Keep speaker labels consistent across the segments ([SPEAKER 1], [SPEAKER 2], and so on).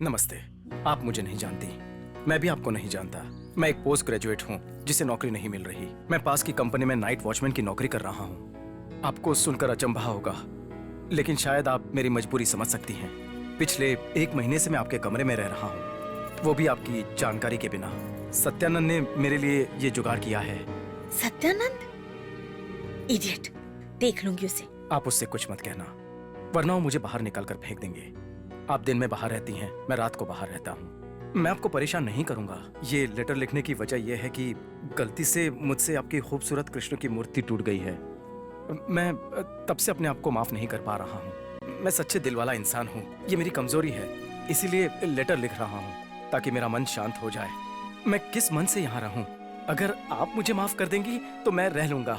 [SPEAKER 1] नमस्ते। आप मुझे नहीं जानती, मैं भी आपको नहीं जानता। मैं एक पोस्ट ग्रेजुएट हूँ जिसे नौकरी नहीं मिल रही। मैं पास की कंपनी में नाइट वॉचमैन की नौकरी कर रहा हूँ। आपको सुनकर अचंभा होगा, लेकिन शायद आप मेरी मजबूरी समझ सकती हैं। पिछले 1 महीने से मैं आपके कमरे में रह रहा हूँ, वो भी आपकी जानकारी के बिना। सत्यानंद ने मेरे लिए ये जुगाड़ किया है।
[SPEAKER 2] सत्यानंद? इडियट, देख लूंगी उसे।
[SPEAKER 1] आप उससे कुछ मत कहना, वरना वो मुझे बाहर निकाल कर फेंक देंगे। आप दिन में बाहर रहती हैं, मैं रात को बाहर रहता हूँ। मैं आपको परेशान नहीं करूंगा। ये लेटर लिखने की वजह यह है कि गलती से मुझसे आपकी खूबसूरत कृष्ण की मूर्ति टूट गई है। मैं तब से अपने आप को माफ नहीं कर पा रहा हूँ। मैं सच्चे दिल वाला इंसान हूँ, ये मेरी कमजोरी है। इसीलिए लेटर लिख रहा हूँ ताकि मेरा मन शांत हो जाए। मैं किस मन से यहाँ रहूँ? अगर आप मुझे माफ कर देंगी तो मैं रह लूंगा।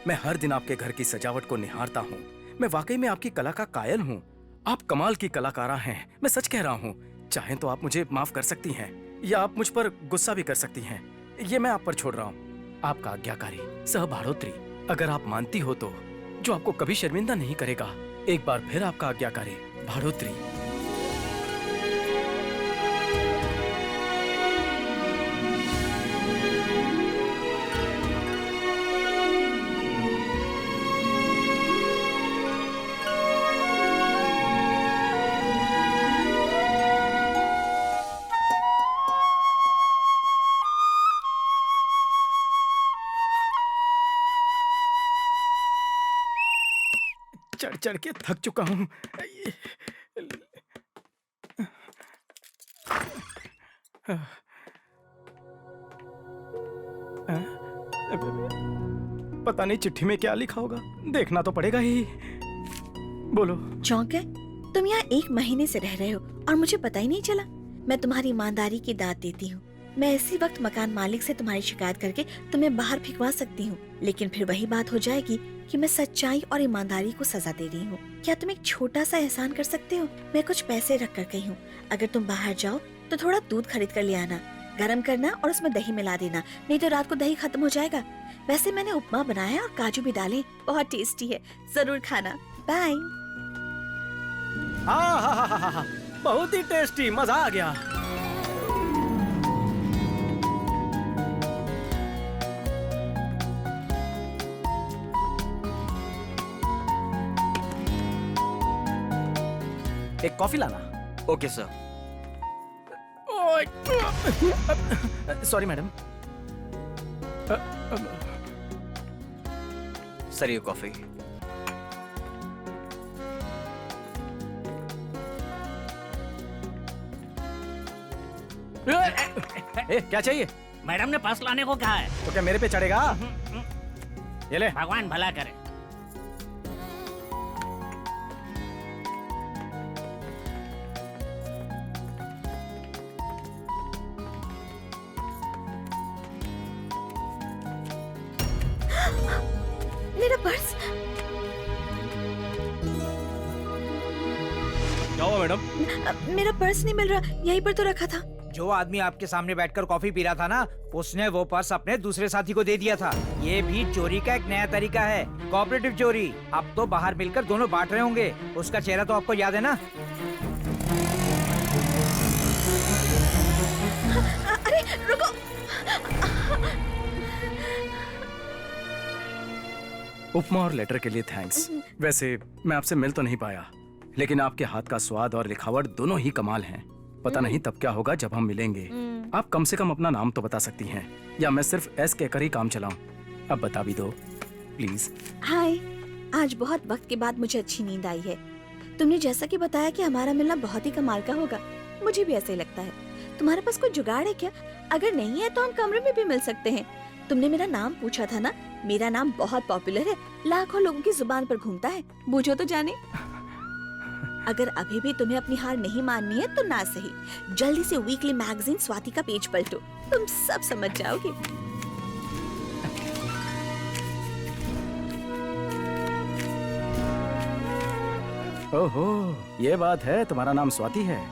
[SPEAKER 1] मैं हर दिन आपके घर की सजावट को निहारता हूँ। मैं वाकई में आपकी कला का कायल हूँ। आप कमाल की कलाकारा हैं, मैं सच कह रहा हूँ। चाहें तो आप मुझे माफ कर सकती हैं या आप मुझ पर गुस्सा भी कर सकती हैं। ये मैं आप पर छोड़ रहा हूँ। आपका आज्ञाकारी सह भाड़ोत्री, अगर आप मानती हो तो, जो आपको कभी शर्मिंदा नहीं करेगा। एक बार फिर आपका आज्ञाकारी भाड़ोत्री। चढ़ चढ़ के थक चुका हूँ। पता नहीं चिट्ठी में क्या लिखा होगा, देखना तो पड़ेगा ही। बोलो।
[SPEAKER 2] चौंक गए? तुम यहाँ 1 महीने से रह रहे हो और मुझे पता ही नहीं चला। मैं तुम्हारी ईमानदारी की दाद देती हूँ। मैं इसी वक्त मकान मालिक से तुम्हारी शिकायत करके तुम्हें बाहर फिकवा सकती हूँ, लेकिन फिर वही बात हो जाएगी कि मैं सच्चाई और ईमानदारी को सजा दे रही हूँ। क्या तुम एक छोटा सा एहसान कर सकते हो? मैं कुछ पैसे रख कर गई हूँ, अगर तुम बाहर जाओ तो थोड़ा दूध खरीद कर ले आना, गरम करना और उसमें दही मिला देना, नहीं तो रात को दही खत्म हो जाएगा। वैसे मैंने उपमा बनाया है और काजू भी डाले, बहुत टेस्टी है, जरूर खाना। बाय।
[SPEAKER 1] हाँ, बहुत ही टेस्टी, मजा आ गया। एक कॉफी लाना।
[SPEAKER 3] Okay sir.
[SPEAKER 1] Sorry madam.
[SPEAKER 3] Sir ये कॉफी।
[SPEAKER 1] क्या चाहिए?
[SPEAKER 4] मैडम ने पर्स लाने को कहा है।
[SPEAKER 1] तो क्या मेरे पे चढ़ेगा? ये ले।
[SPEAKER 4] भगवान भला करे।
[SPEAKER 2] मेरा पर्स।
[SPEAKER 1] क्या हुआ मैडम?
[SPEAKER 2] मेरा पर्स नहीं मिल रहा, यहीं पर तो रखा था।
[SPEAKER 5] जो आदमी आपके सामने बैठकर कॉफी पी रहा था ना, उसने वो पर्स अपने दूसरे साथी को दे दिया था। ये भी चोरी का एक नया तरीका है, कोऑपरेटिव चोरी। अब तो बाहर मिलकर दोनों बांट रहे होंगे। उसका चेहरा तो आपको याद है ना?
[SPEAKER 2] अरे रुको।
[SPEAKER 1] उपमा और लेटर के लिए थैंक्स। वैसे मैं आपसे मिल तो नहीं पाया, लेकिन आपके हाथ का स्वाद और लिखावट दोनों ही कमाल हैं। पता नहीं तब क्या होगा जब हम मिलेंगे। आप कम से कम अपना नाम तो बता सकती हैं, या मैं सिर्फ एस कहकर ही काम चलाऊं? अब बता भी दो प्लीज।
[SPEAKER 2] हाय, आज बहुत वक्त के बाद मुझे अच्छी नींद आई है। तुमने जैसा कि बताया कि हमारा मिलना बहुत ही कमाल का होगा, मुझे भी ऐसा ही लगता है। तुम्हारे पास कोई जुगाड़ है क्या? अगर नहीं है तो हम कमरे में भी मिल सकते हैं। तुमने मेरा नाम पूछा था ना, मेरा नाम बहुत पॉपुलर है, लाखों लोगों की जुबान पर घूमता है, बूझो तो जाने। अगर अभी भी तुम्हें अपनी हार नहीं माननी है तो ना सही, जल्दी से वीकली मैगजीन स्वाति का पेज पलटो, तुम सब समझ जाओगे।
[SPEAKER 1] ओहो, ये बात है, तुम्हारा नाम स्वाति है।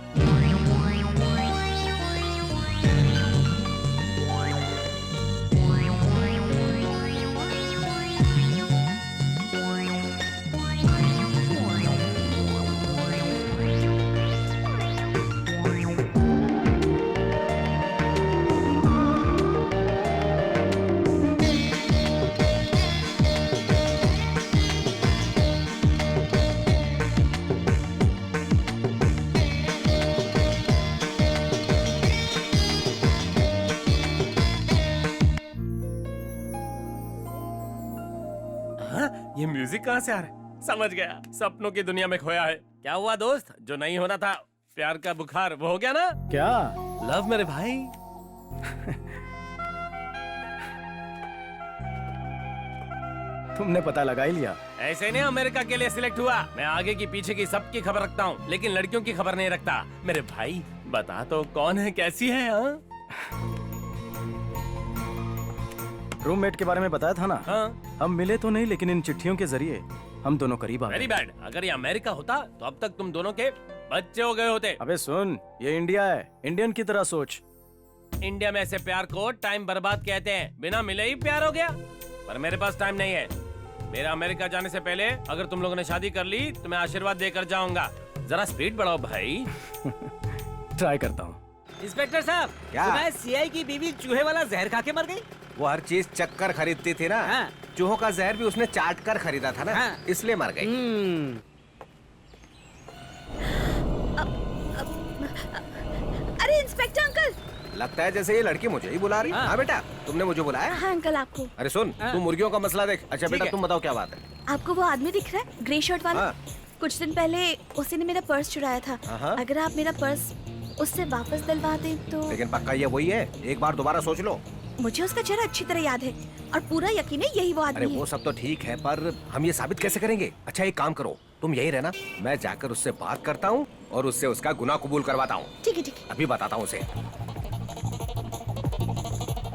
[SPEAKER 3] ये म्यूजिक कहाँ से आ रहा है? समझ गया, सपनों की दुनिया में खोया है। क्या हुआ दोस्त, जो नहीं होना था प्यार का बुखार, वो हो गया ना?
[SPEAKER 1] क्या?
[SPEAKER 3] लव मेरे भाई।
[SPEAKER 1] तुमने पता लगा ही लिया।
[SPEAKER 3] ऐसे नहीं अमेरिका के लिए सिलेक्ट हुआ। मैं आगे की पीछे की सबकी खबर रखता हूँ, लेकिन लड़कियों की खबर नहीं रखता। मेरे भाई बता तो कौन है, कैसी है? हाँ?
[SPEAKER 1] रूममेट के बारे में बताया था ना?
[SPEAKER 3] हाँ?
[SPEAKER 1] हम मिले तो नहीं, लेकिन इन चिट्ठियों के जरिए हम दोनों करीब आ
[SPEAKER 3] वेरी
[SPEAKER 1] गए।
[SPEAKER 3] बैड। अगर ये अमेरिका होता तो अब तक तुम दोनों के बच्चे हो गए होते।
[SPEAKER 1] अबे सुन, ये इंडिया है, इंडियन की तरह सोच।
[SPEAKER 3] इंडिया में ऐसे प्यार को टाइम बर्बाद कहते हैं। बिना मिले ही प्यार हो गया। पर मेरे पास टाइम नहीं है। मेरा अमेरिका जाने से पहले अगर तुम लोगों ने शादी कर ली तो मैं आशीर्वाद देकर जाऊंगा। जरा स्पीड बढ़ाओ भाई।
[SPEAKER 1] ट्राई करता हूँ।
[SPEAKER 4] इंस्पेक्टर साहब,
[SPEAKER 5] क्या?
[SPEAKER 4] सुबह सीआई की बीवी चूहे वाला जहर खा के मर गई।
[SPEAKER 5] वो हर चीज चक्कर खरीदती थी ना।
[SPEAKER 4] हाँ।
[SPEAKER 5] चूहों का जहर भी उसने चाट कर खरीदा था ना।
[SPEAKER 4] हाँ।
[SPEAKER 5] इसलिए मर गई।
[SPEAKER 2] अरे इंस्पेक्टर अंकल।
[SPEAKER 5] लगता है जैसे ये लड़की मुझे ही बुला रही है।
[SPEAKER 4] हाँ।
[SPEAKER 5] हाँ बेटा, तुमने मुझे बुलाया?
[SPEAKER 2] हाँ अंकल, आपको
[SPEAKER 5] अरे सुन,
[SPEAKER 4] हाँ।
[SPEAKER 5] तू मुर्गियों का मसला देख। अच्छा
[SPEAKER 4] ठीक
[SPEAKER 5] बेटा,
[SPEAKER 4] है।
[SPEAKER 5] तुम बताओ क्या बात है?
[SPEAKER 2] आपको वो आदमी दिख रहा है, ग्रे शर्ट वाला?
[SPEAKER 5] हाँ।
[SPEAKER 2] कुछ दिन पहले उसी ने मेरा पर्स चुराया था।
[SPEAKER 5] हाँ।
[SPEAKER 2] अगर आप मेरा पर्स उससे वापस दिलवा दें तो।
[SPEAKER 5] लेकिन पक्का ये वही है? एक बार दोबारा सोच लो।
[SPEAKER 2] मुझे उसका चेहरा अच्छी तरह याद है और पूरा यकीन है यही वो
[SPEAKER 5] अरे
[SPEAKER 2] आदमी
[SPEAKER 5] वो
[SPEAKER 2] है।
[SPEAKER 5] सब तो ठीक है, पर हम ये साबित कैसे करेंगे? अच्छा एक काम करो, तुम यही रहना, मैं जाकर उससे बात करता हूँ और उससे उसका गुनाह कबूल करवाता हूँ।
[SPEAKER 2] ठीक है ठीक है।
[SPEAKER 5] अभी बताता हूँ उसे।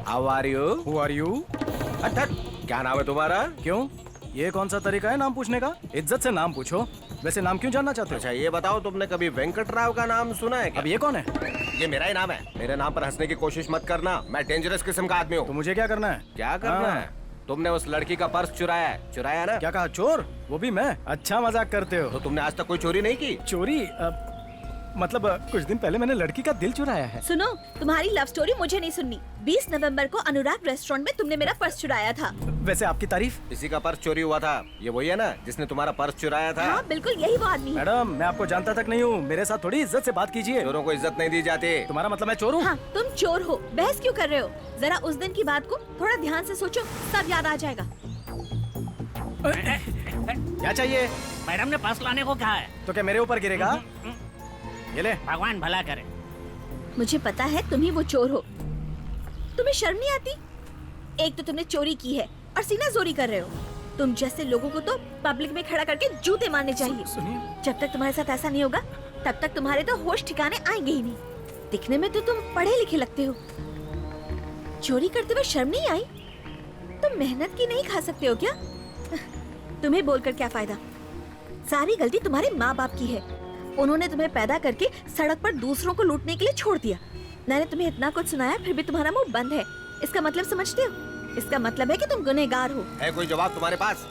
[SPEAKER 5] How are you?
[SPEAKER 1] Who are you?
[SPEAKER 5] हट, क्या नाम है तुम्हारा?
[SPEAKER 1] क्यों? ये कौन सा तरीका है नाम पूछने का? इज्जत से नाम पूछो। वैसे नाम क्यों जानना चाहते हो?
[SPEAKER 5] अच्छा ये बताओ, तुमने कभी वेंकट राव का नाम सुना है क्या?
[SPEAKER 1] अब ये कौन है?
[SPEAKER 5] ये मेरा ही नाम है। मेरे नाम पर हंसने की कोशिश मत करना, मैं डेंजरस किस्म का आदमी
[SPEAKER 1] तो
[SPEAKER 5] हूँ।
[SPEAKER 1] मुझे क्या करना है?
[SPEAKER 5] क्या करना
[SPEAKER 1] हाँ।
[SPEAKER 5] है? तुमने उस लड़की का पर्स चुराया है, चुराया ना?
[SPEAKER 1] क्या कहा, चोर? वो भी मैं? अच्छा मजाक करते हो।
[SPEAKER 5] तो तुमने आज तक कोई चोरी नहीं की?
[SPEAKER 1] चोरी? मतलब कुछ दिन पहले मैंने लड़की का दिल चुराया है।
[SPEAKER 2] सुनो, तुम्हारी लव स्टोरी मुझे नहीं सुननी। 20 नवंबर को अनुराग रेस्टोरेंट में तुमने मेरा पर्स चुराया था।
[SPEAKER 1] वैसे आपकी तारीफ?
[SPEAKER 5] इसी का पर्स चोरी हुआ था। ये वही है ना जिसने तुम्हारा पर्स चुराया था?
[SPEAKER 2] हाँ बिल्कुल, यही वो आदमी है।
[SPEAKER 1] मैडम, मैं आपको जानता तक नहीं हूँ। मेरे साथ थोड़ी इज्जत से बात कीजिए।
[SPEAKER 5] चोरों को इज्जत नहीं दी जाती।
[SPEAKER 1] तुम्हारा मतलब मैं चोर हूँ?
[SPEAKER 2] हाँ, तुम चोर हो। बहस क्यों कर रहे हो? जरा उस दिन की बात को थोड़ा ध्यान से सोचो, सब याद आ जाएगा।
[SPEAKER 1] क्या चाहिए?
[SPEAKER 4] मैडम ने पर्स लाने को कहा है।
[SPEAKER 1] तो क्या मेरे ऊपर गिरेगा? ये ले।
[SPEAKER 4] भगवान भला करे।
[SPEAKER 2] मुझे पता है तुम ही वो चोर हो। तुम्हें शर्म नहीं आती? एक तो तुमने चोरी की है और सीना जोरी कर रहे हो। तुम जैसे लोगों को तो पब्लिक में खड़ा करके जूते मारने चाहिए।
[SPEAKER 1] सुनिए।
[SPEAKER 2] जब तक तुम्हारे साथ ऐसा नहीं होगा, तब तक तुम्हारे तो होश ठिकाने आएंगे ही नहीं। दिखने में तो तुम पढ़े लिखे लगते हो। चोरी करते हुए शर्म नहीं आई? तुम मेहनत की नहीं खा सकते हो क्या? तुम्हें बोलकर क्या फायदा? सारी गलती तुम्हारे माँ बाप की है। उन्होंने तुम्हें पैदा करके सड़क पर दूसरों को लूटने के लिए छोड़ दिया। मैंने तुम्हें इतना कुछ सुनाया, फिर भी तुम्हारा मुंह बंद है। इसका मतलब समझते हो? इसका मतलब है कि तुम गुनहगार हो।
[SPEAKER 5] है कोई जवाब तुम्हारे पास?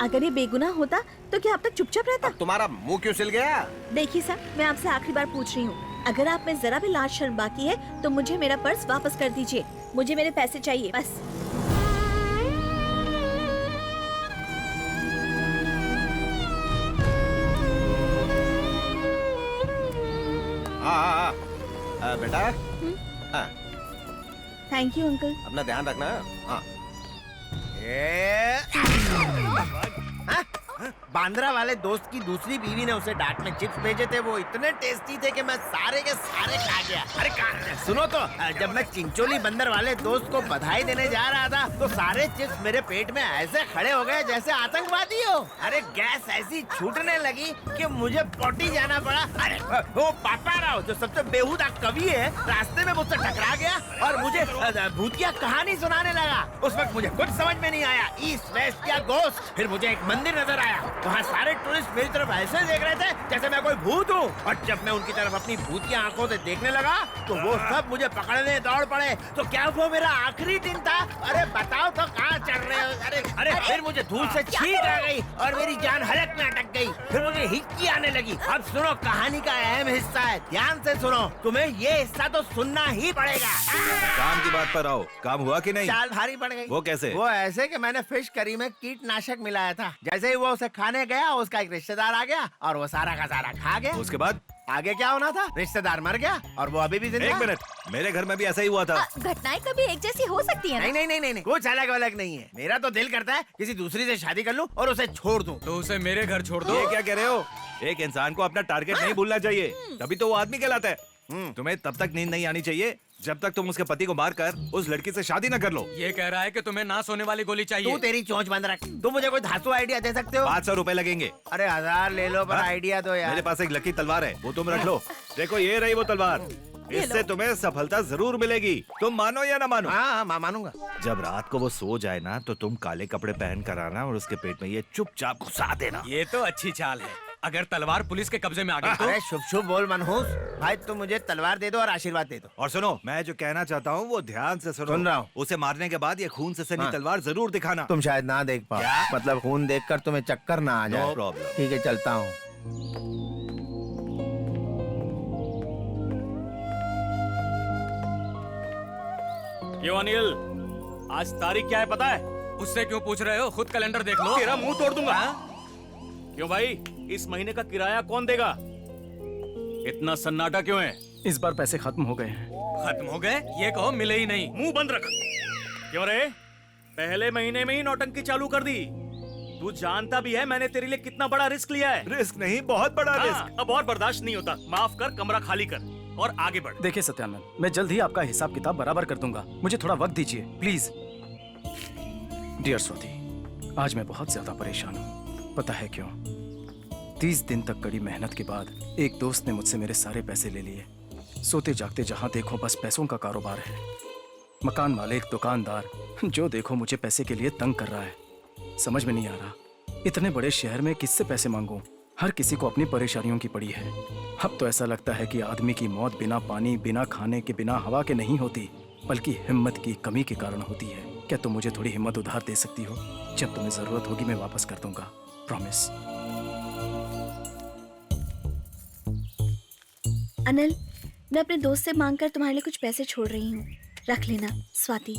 [SPEAKER 2] अगर ये बेगुनाह होता तो क्या अब तक चुपचाप रहता?
[SPEAKER 5] अब तुम्हारा मुंह क्यों सिल गया?
[SPEAKER 2] देखिए सर, मैं आपसे आखिरी बार पूछ रही हूँ, अगर आप में जरा भी लाज शर्म बाकी है तो मुझे मेरा पर्स वापस कर दीजिए। मुझे मेरे पैसे चाहिए बस।
[SPEAKER 5] हाँ, बेटा। हाँ,
[SPEAKER 2] थैंक यू अंकल।
[SPEAKER 5] अपना ध्यान रखना। हाँ।
[SPEAKER 6] बांद्रा वाले दोस्त की दूसरी बीवी ने उसे डाक में चिप्स भेजे थे। वो इतने टेस्टी थे कि मैं सारे के सारे खा गया। अरे सुनो तो, जब मैं चिंचोली बंदर वाले दोस्त को बधाई देने जा रहा था तो सारे चिप्स मेरे पेट में ऐसे खड़े हो गए जैसे आतंकवादी हो। अरे गैस ऐसी छूटने लगी कि मुझे पोटी जाना पड़ा। अरे वो पापा राव जो सबसे बेहुदा कवि है, रास्ते में मुझसे टकरा गया और मुझे भूतिया कहानी सुनाने लगा। उस वक्त मुझे कुछ समझ में नहीं आया, ईस्ट वेस्ट या गोस्ट। फिर मुझे एक मंदिर नजर आया, वहाँ सारे टूरिस्ट मेरी तरफ ऐसे देख रहे थे जैसे मैं कोई भूत हूँ। और जब मैं उनकी तरफ अपनी भूतिया आंखों से देखने लगा तो वो सब मुझे पकड़ने दौड़ पड़े। तो क्या वो मेरा आखिरी दिन था? अरे बताओ तो कहाँ चढ़ रहे हो? अरे फिर मुझे धूल से छींक आ गई और मेरी जान हलक में अटक गई। फिर मुझे हिचकी आने लगी। अब सुनो, कहानी का अहम हिस्सा है, ध्यान से सुनो। तुम्हें ये हिस्सा तो सुनना ही पड़ेगा।
[SPEAKER 7] काम की बात पर आओ, काम हुआ कि नहीं?
[SPEAKER 6] चाल भारी पड़ गई।
[SPEAKER 7] वो कैसे?
[SPEAKER 6] वो ऐसे कि मैंने फिश करी में कीटनाशक मिलाया था। जैसे ही वो उसे खाने गया, उसका एक रिश्तेदार आ गया और वो सारा का सारा खा गया।
[SPEAKER 7] उसके बाद?
[SPEAKER 6] आगे क्या होना था? रिश्तेदार मर गया और वो अभी भी जिंदा।
[SPEAKER 7] 1 मिनट, मेरे घर में भी ऐसा ही हुआ था।
[SPEAKER 2] घटनाएं कभी एक जैसी हो सकती है
[SPEAKER 6] नहीं नहीं नहीं नहीं, कुछ अलग अलग नहीं है। मेरा तो दिल करता है किसी दूसरी से शादी कर लूं और उसे छोड़ दूं।
[SPEAKER 1] तो उसे मेरे घर छोड़ दो।
[SPEAKER 7] ये क्या कह रहे हो? एक इंसान को अपना टारगेट नहीं भूलना चाहिए, तभी तो वो आदमी कहलाता है। तुम्हें तब तक नींद नहीं आनी चाहिए जब तक तुम उसके पति को मारकर उस लड़की से शादी न कर लो।
[SPEAKER 1] ये कह रहा है कि तुम्हें ना सोने वाली गोली चाहिए।
[SPEAKER 6] तू तेरी चोंच बंद रख। तुम मुझे कोई धांसू आइडिया दे सकते हो?
[SPEAKER 7] 500 रुपए लगेंगे।
[SPEAKER 6] अरे 1000 ले लो, पर
[SPEAKER 7] हाँ?
[SPEAKER 6] आइडिया दो यार।
[SPEAKER 7] मेरे पास एक लकी तलवार है, वो तुम रख लो। देखो ये रही वो तलवार, इससे तुम्हें सफलता जरूर मिलेगी। तुम मानो या ना मानो।
[SPEAKER 6] हाँ मैं मानूंगा।
[SPEAKER 7] जब रात को वो सो जाए ना तो तुम काले कपड़े पहन कर आना और उसके पेट में ये चुपचाप घुसा देना।
[SPEAKER 1] ये तो अच्छी चाल है। अगर तलवार पुलिस के कब्जे में आ गई तो?
[SPEAKER 6] अरे शुभ शुभ बोल मनहूस भाई, तुम मुझे तलवार दे दो और आशीर्वाद दे दो।
[SPEAKER 7] और सुनो, मैं जो कहना चाहता हूँ वो ध्यान से सुनो।
[SPEAKER 6] सुन रहा हूँ।
[SPEAKER 7] उसे मारने के बाद ये खून से सनी
[SPEAKER 6] हाँ।
[SPEAKER 7] तलवार जरूर दिखाना।
[SPEAKER 6] तुम शायद ना देख पाओ,
[SPEAKER 7] क्या?
[SPEAKER 6] मतलब खून देखकर तुम्हें चक्कर ना आ जाए।
[SPEAKER 7] No problem.
[SPEAKER 6] ठीक है, चलता हूँ।
[SPEAKER 8] क्यों अनिल, आज तारीख क्या है पता है?
[SPEAKER 1] उससे क्यों पूछ रहे हो? खुद कैलेंडर देख लो।
[SPEAKER 8] तेरा मुंह तोड़ दूंगा। क्यों भाई, इस महीने का किराया कौन देगा? इतना सन्नाटा क्यों है?
[SPEAKER 1] इस बार पैसे खत्म हो गए हैं। खत्म हो गए? ये कहो मिले ही नहीं।
[SPEAKER 8] मुंह बंद रख। क्यों रे, पहले महीने में ही नौटंकी चालू कर दी। तू जानता भी है मैंने तेरे लिए कितना बड़ा रिस्क लिया है।
[SPEAKER 7] रिस्क नहीं, बहुत बड़ा
[SPEAKER 8] हाँ,
[SPEAKER 7] रिस्क।
[SPEAKER 8] अब और बर्दाश्त नहीं होता। माफ कर, कमरा खाली कर और आगे बढ़।
[SPEAKER 1] देखिए सत्यानंद, मैं जल्द ही आपका हिसाब किताब बराबर कर दूंगा। मुझे थोड़ा वक्त दीजिए प्लीज। डियर स्वाति, आज मैं बहुत ज्यादा परेशान हूँ। पता है क्यों? 30 दिन तक कड़ी मेहनत के बाद एक दोस्त ने मुझसे मेरे सारे पैसे ले लिए। सोते जागते जहाँ देखो बस पैसों का कारोबार है। मकान मालिक, दुकानदार, जो देखो मुझे पैसे के लिए तंग कर रहा है। समझ में नहीं आ रहा, इतने बड़े शहर में किससे पैसे मांगूं? हर किसी को अपनी परेशानियों की पड़ी है। अब तो ऐसा लगता है कि आदमी की मौत बिना पानी, बिना खाने के, बिना हवा के नहीं होती, बल्कि हिम्मत की कमी के कारण होती है। क्या तुम मुझे थोड़ी हिम्मत उधार दे सकती हो? जब तुम्हें जरूरत होगी मैं वापस कर दूंगा, प्रॉमिस।
[SPEAKER 2] अनिल, मैं अपने दोस्त से मांगकर तुम्हारे लिए कुछ पैसे छोड़ रही हूँ, रख लेना। स्वाति।